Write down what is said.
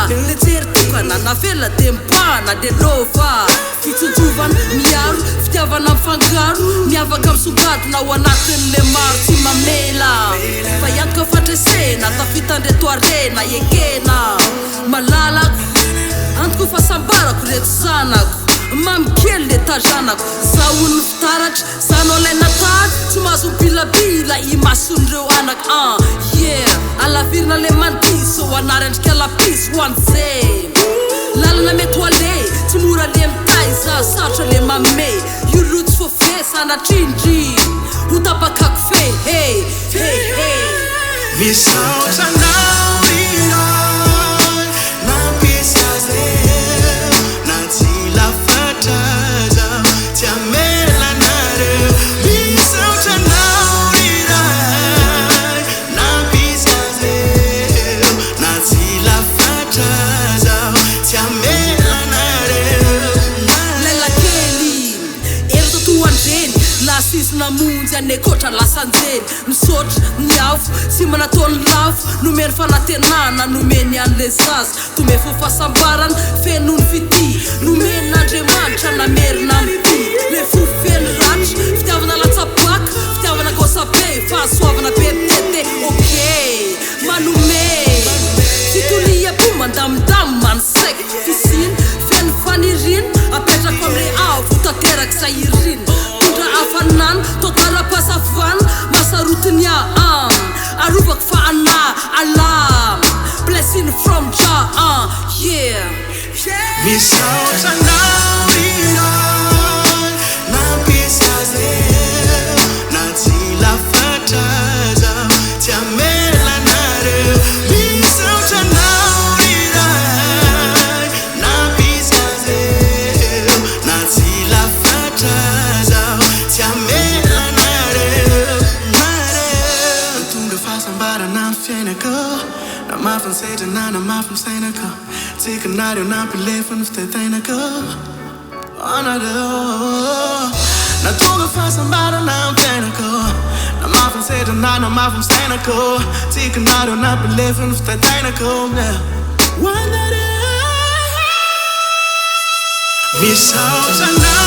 Le jery tokana navela de mibahana de miova Fitsinjovana miaro fitiavana mifangaro miavaka misongadina ho anatin'ilay maro tsy mamela fa hiantoka fandresena hahatafita ireto harena Ekena Malalako Antoky fahasambarako ireto zanako mamikely le tazanako zahono fitaratra zanao lay natary tsy mahazo bilabila imason'ireo anako alavirina le mandiso ho anary andrika lapisy hoan'izay lalana mety ho ale tsy mora le mitay za sarotra le mame ireto fo fesa anatrindry ho tapakako fe misaotra anao iray nampiasa zay na tsy lafatra zaho tsy hamela anareo misaotra anao iray nampiasa zay na tsy lafatra zaho tsy hamela anareo lelakely ereto toandreny lasisy namonjy anekotra lasanjely misaotra miavo sy manataony lafo nomeny fanatenana nomeny an'le zaza tome fo fahasambarana fenony fity nomeny n'Andriamanitra namerina mity le fofeny ratra fitiavana latsapaka fitiavana gosabe fahasoavana be mitete manome fitoliam-po mandamindamy manisaika fisiny feno fanirina apetrako am'le avo tanteraka sahirina tondra hafanana tokana-pahazavana masarotiny arovako fa alam blessing from Jah misaotra anao iray nampiasa zay na tsy lafatra zaho tsy hamela anareo misaotra anao iray nampiasa zay na tsy lafatra zaho tsy hamela anareo tonga fahasambarana amin'ny fiainako na mahafansetrana na mahafansainako tsikanareo nampilefany fitetainako anareo na tonga fahasambarana amin'ny fiainako na mahafansetrana na mahafansainako tsikanareo nampilefany fitetainako anareo misaotra anao